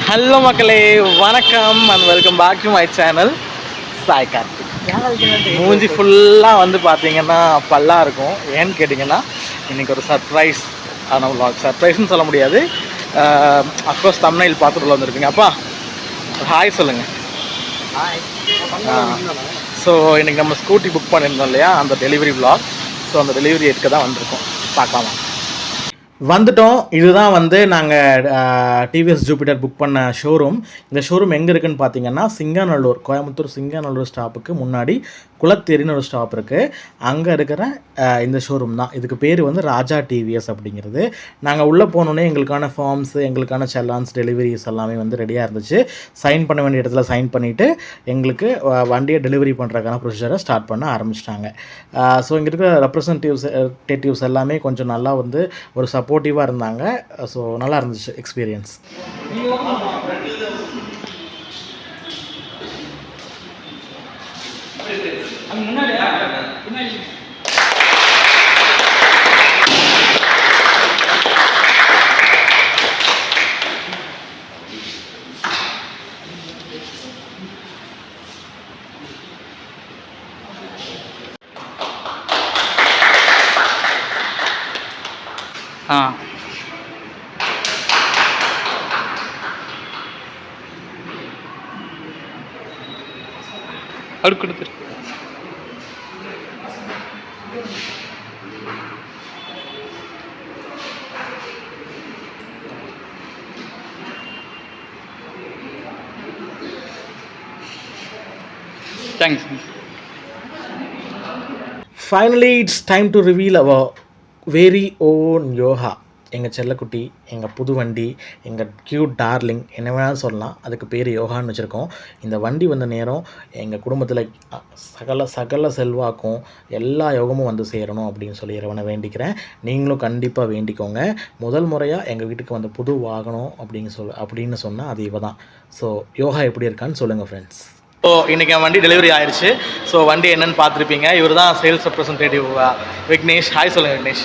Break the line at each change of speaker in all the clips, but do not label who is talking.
Hello மக்களே, வணக்கம் and welcome back to my channel Sai Karthik. மூஞ்சி ஃபுல்லாக வந்து பார்த்தீங்கன்னா பல்லா இருக்கும். ஏன்னு கேட்டிங்கன்னா இன்றைக்கி ஒரு சர்ப்ரைஸ் ஆன விலாக். சர்ப்ரைஸ்னு சொல்ல முடியாது, அஃப்கோர்ஸ் தம்ப்நெயில் பார்த்துட்டு உள்ள வந்திருப்பீங்க. அப்பா ஹாய் சொல்லுங்கள். ஸோ இன்றைக்கி நம்ம ஸ்கூட்டி புக் பண்ணியிருந்தோம் இல்லையா, அந்த டெலிவரி விலாக். ஸோ அந்த டெலிவரி எடுக்க தான் வந்திருக்கோம். பார்க்கலாமா? வந்துட்டோம். இதுதான் வந்து நாங்கள் டிவிஎஸ் ஜூபிட்டர் புக் பண்ண ஷோரூம். இந்த ஷோரூம் எங்கே இருக்குதுன்னு பார்த்தீங்கன்னா சிங்காநல்லூர், கோயம்புத்தூர் சிங்காநல்லூர் ஸ்டாப்புக்கு முன்னாடி குளத்தேரின்னு ஒரு ஸ்டாப் இருக்குது. அங்கே இருக்கிற இந்த ஷோரூம் தான். இதுக்கு பேர் வந்து ராஜா டிவிஎஸ் அப்படிங்கிறது. நாங்கள் உள்ளே போனோன்னே எங்களுக்கான ஃபார்ம்ஸு, எங்களுக்கான செல்லான்ஸ், டெலிவரிஸ் எல்லாமே வந்து ரெடியாக இருந்துச்சு. சைன் பண்ண வேண்டிய இடத்துல சைன் பண்ணிவிட்டு எங்களுக்கு வண்டியை டெலிவரி பண்ணுறதுக்கான ப்ரொசீஜரை ஸ்டார்ட் பண்ண ஆரம்பிச்சிட்டாங்க. ஸோ இங்கே இருக்கிற ரெப்ரசன்டேட்டிவ்ஸ் எல்லாமே கொஞ்சம் நல்லா வந்து ஒரு சப்போர்ட்டிவாக இருந்தாங்க. ஸோ நல்லா இருந்துச்சு எக்ஸ்பீரியன்ஸ். அப்படி கொடுத்துரு. Thanks. Finally it's time to reveal our very own Yoga. எங்கள் செல்லக்குட்டி, எங்கள் புது வண்டி, எங்கள் க்யூட் டார்லிங், என்ன வேணாலும் சொல்லலாம். அதுக்கு பேர் யோகான்னு வச்சுருக்கோம். இந்த வண்டி வந்த நேரம் எங்கள் குடும்பத்தில் சகல செல்வாக்கும் எல்லா யோகமும் வந்து சேரணும் அப்படின்னு சொல்லி இறைவனை வேண்டிக்கிறேன். நீங்களும் கண்டிப்பாக வேண்டிக்கோங்க. முதல் முறையாக எங்கள் வீட்டுக்கு வந்த புது வாகனம் அப்படின்னு சொன்னால் அது இவ தான். ஸோ யோகா எப்படி இருக்கான்னு சொல்லுங்கள் ஃப்ரெண்ட்ஸ். ஸோ இன்றைக்கி என் வண்டி டெலிவரி ஆயிடுச்சு. ஸோ வண்டி என்னென்னு பார்த்துருப்பீங்க. இவர் தான் சேல்ஸ் ரெப்ரசன்டேட்டிவ் விக்னேஷ். ஹாய் சொல்லுங்கள் விக்னேஷ்.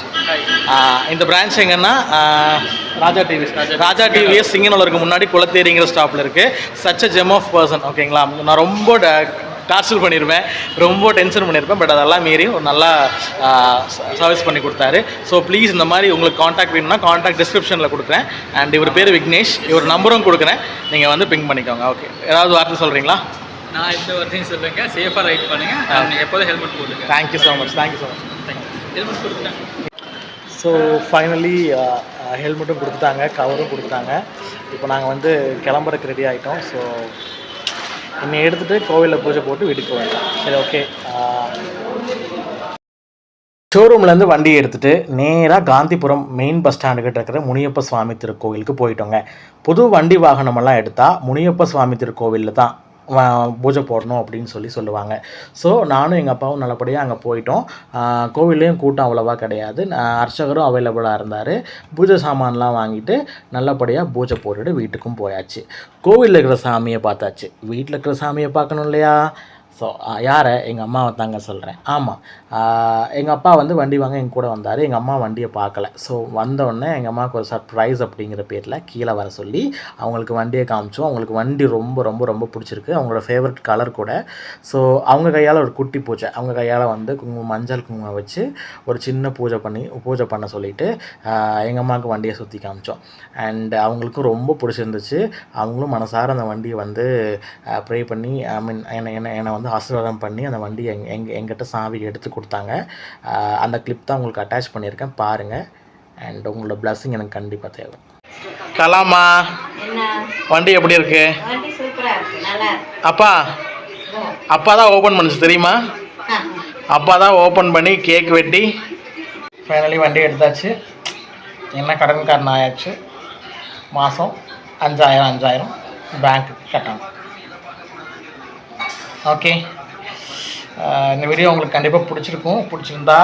இந்த பிரான்ச் எங்கன்னா ராஜா டிவிஎஸ் சிங்கநல்லூருக்கு முன்னாடி குளத்தேரிங்கிற ஸ்டாப்பில் இருக்குது. Such a gem of person. ஓகேங்களா, நான் ரொம்ப டார்ச்சர் பண்ணியிருப்பேன், ரொம்ப டென்ஷன் பண்ணியிருப்பேன். பட் அதெல்லாம் மீறி ஒரு நல்லா சர்வீஸ் பண்ணி கொடுத்தாரு. ஸோ ப்ளீஸ் இந்த மாதிரி உங்களுக்கு காண்டாக்ட் வேணும்னா காண்டாக்ட் டிஸ்கிரிப்ஷனில் கொடுக்குறேன். அண்ட் இவர் பேர் விக்னேஷ். இவர் நம்பரும் கொடுக்குறேன், நீங்கள் வந்து பிங் பண்ணிக்கோங்க. ஓகே, ஏதாவது வார்த்தை சொல்கிறீங்களா?
நான் இந்த வார்த்தையும் சொல்லுங்கள், சேஃபாக ரைட் பண்ணுங்கள். நீங்கள் எப்போதும் ஹெல்மெட் போடுங்க.
Thank you so much. Thank you so much.
Helmet கொடுத்துட்டேன்.
ஸோ ஃபைனலி ஹெல்மெட்டும் கொடுத்துட்டாங்க, கவரும் கொடுத்தாங்க. இப்போ நாங்கள் வந்து கிளம்புறதுக்கு ரெடி ஆகிட்டோம். ஸோ இன்னை எடுத்துகிட்டு கோவிலில் பூஜை போட்டு வீட்டுக்கு போவேன். சரி, ஓகே. ஷோரூம்லேருந்து வண்டியை எடுத்துகிட்டு நேராக காந்திபுரம் மெயின் பஸ் ஸ்டாண்டுக்கிட்ட இருக்கிற முனியப்ப சுவாமி திருக்கோவிலுக்கு போயிட்டோங்க. புது வண்டி வாகனமெல்லாம் எடுத்தால் முனியப்ப சுவாமி திருக்கோவிலில் தான் பூஜை போடணும் அப்படின்னு சொல்லுவாங்க. ஸோ நானும் எங்கள் அப்பாவும் நல்லபடியாக அங்கே போயிட்டோம். கோவில்லையும் கூட்டம் அவ்வளோவா கிடையாது. அர்ச்சகரும் அவைலபிளாக இருந்தார். பூஜை சாமான்லாம் வாங்கிட்டு நல்லபடியாக பூஜை போட்டுட்டு வீட்டுக்கும் போயாச்சு. கோவிலில் இருக்கிற சாமியை பார்த்தாச்சு, வீட்டில் இருக்கிற சாமியை பார்க்கணும் இல்லையா? ஸோ யாரை? எங்கள் அம்மாவை தாங்க சொல்கிறேன். ஆமாம், எங்கள் அப்பா வந்து வண்டி வாங்க எங்கள் கூட வந்தார். எங்கள் அம்மா வண்டியை பார்க்கல. ஸோ வந்தோடனே எங்கள் அம்மாவுக்கு ஒரு சர்ப்ரைஸ் அப்படிங்கிற பேரில் கீழே வர சொல்லி அவங்களுக்கு வண்டியை காமிச்சோம். அவங்களுக்கு வண்டி ரொம்ப ரொம்ப ரொம்ப பிடிச்சிருக்கு, அவங்களோட ஃபேவரட் கலர் கூட. ஸோ அவங்க கையால் ஒரு குட்டி பூஜை, அவங்க கையால் வந்து மஞ்சள் குங்குமம் வச்சு ஒரு சின்ன பூஜை பண்ண சொல்லிவிட்டு எங்கள் அம்மாவுக்கு வண்டியை சுற்றி காமிச்சோம். அண்ட் அவங்களுக்கும் ரொம்ப பிடிச்சிருந்துச்சு. அவங்களும் மனசார அந்த வண்டியை வந்து ப்ரே பண்ணி, ஐ மீன் என்னை வந்து ஆசீர்வாதம் பண்ணி அந்த வண்டி எங்கிட்ட சாவி எடுத்து கொடுத்தாங்க. அந்த கிளிப் தான் உங்களுக்கு அட்டாச் பண்ணியிருக்கேன், பாருங்கள். அண்ட் உங்களோட பிளஸ்ஸிங் எனக்கு கண்டிப்பாக தேவை. கலாமா, வண்டி எப்படி இருக்கு? அப்பா தான் ஓப்பன் பண்ணுச்சு தெரியுமா? அப்பா தான் ஓப்பன் பண்ணி கேக் வெட்டி ஃபைனலி வண்டி எடுத்தாச்சு. என்ன கடன்காரன் ஆயாச்சு. மாதம் 5000 பேங்க்குக்கு கட்டணும். ஓகே, இந்த வீடியோ உங்களுக்கு கண்டிப்பாக பிடிச்சிருக்கும். பிடிச்சிருந்தா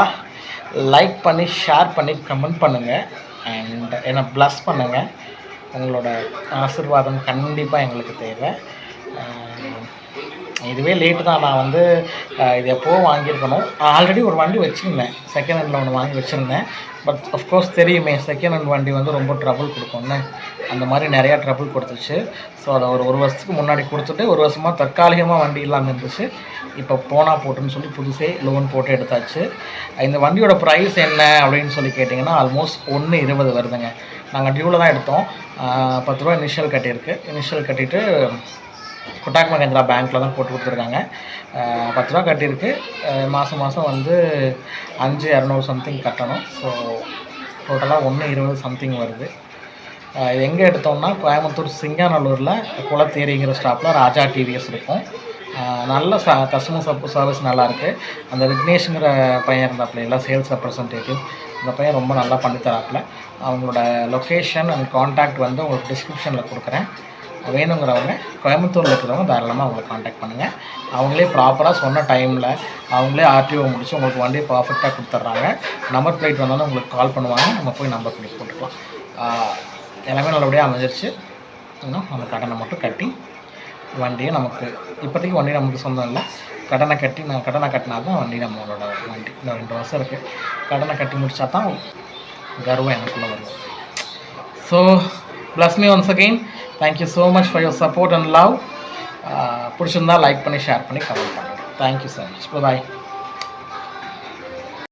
லைக் பண்ணி, ஷேர் பண்ணி, கமெண்ட் பண்ணுங்கள். அண்ட் என்னை ப்ளஸ் பண்ணுங்கள். உங்களோட ஆசீர்வாதம் கண்டிப்பாக எங்களுக்கு தேவை. இதுவே லேட்டு தான். நான் வந்து இது எப்போவோ வாங்கியிருக்கணும். ஆல்ரெடி ஒரு வண்டி வச்சுருந்தேன், செகண்ட் ஹேண்டில் ஒன்று வாங்கி வச்சுருந்தேன். பட் அஃப்கோர்ஸ் தெரியுமே செகண்ட் ஹேண்ட் வண்டி வந்து ரொம்ப ட்ரபுள் கொடுக்கும்னு, அந்த மாதிரி நிறையா ட்ரபுள் கொடுத்துச்சு. ஸோ அதை ஒரு வருஷத்துக்கு முன்னாடி கொடுத்துட்டு, ஒரு வருஷமாக தற்காலிகமாக வண்டி இல்லாமல் இருந்துச்சு. இப்போ போனால் போட்டுன்னு சொல்லி புதுசே லோன் போட்டு எடுத்தாச்சு. இந்த வண்டியோட ப்ரைஸ் என்ன அப்படின்னு சொல்லி கேட்டிங்கன்னா ஆல்மோஸ்ட் 1.20 வருதுங்க. நாங்கள் டியூவில் தான் எடுத்தோம். 10 ரூபா இனிஷியல் கட்டியிருக்கு. இனிஷியல் கட்டிட்டு கொட்டாக் மகேந்திரா பேங்க்கில் தான் போட்டு கொடுத்துருக்காங்க. 10 ரூபா கட்டியிருக்கு. மாதம் மாதம் வந்து 5,200 சம்திங் கட்டணும். ஸோ டோட்டலாக 1.20 சம்திங் வருது. இது எங்கே எடுத்தோம்னா கோயம்புத்தூர் சிங்காநல்லூரில் குளத்தேரிங்கிற ஸ்டாப்பில் ராஜா டிவிஎஸ் இருக்கும். நல்ல கஸ்டமர் சர்வீஸ் நல்லாயிருக்கு. அந்த விக்னேஷுங்கிற பையன் இருந்தாப்புல எல்லாம் சேல்ஸ் ரெப்ரசன்டேட்டிவ், அந்த பையன் ரொம்ப நல்லா பண்ணித்தராப்புல. அவங்களோட லொக்கேஷன் அண்ட் கான்டாக்ட் வந்து உங்களுக்கு டிஸ்கிரிப்ஷனில் கொடுக்குறேன். வேணுங்கிறவங்க கோயம்புத்தூரில் இருக்கிறவங்க தாராளமாக அவங்களை காண்டாக்ட் பண்ணுங்கள். அவங்களே ப்ராப்பராக சொன்ன டைமில் அவங்களே ஆர்டிஓ முடித்து உங்களுக்கு வண்டியை பர்ஃபெக்டாக கொடுத்துட்றாங்க. நம்பர் பிளேட் வந்தாலும் உங்களுக்கு கால் பண்ணுவாங்க. நம்ம போய் நம்பர் பிளேட் போட்டுக்கலாம். எல்லாமே நல்லபடியாக அமைஞ்சிருச்சு. இன்னும் நம்ம கடனை மட்டும் கட்டி வண்டியை நமக்கு இப்போதைக்கு வண்டி நமக்கு சொந்தம் இல்லை. கடனை கட்டினா தான் வண்டி நம்மளோட வண்டி. இன்னும் 2 வருஷம் இருக்குது. கடனை கட்டி முடித்தா தான் கர்வம் எனக்குள்ளே வரும். So bless me once again. Thank you so much for your support and love. பிடிச்சிருந்தால் லைக் பண்ணி ஷேர் பண்ணி கமெண்ட் பண்ணுங்கள். Thank you so much. Bye bye.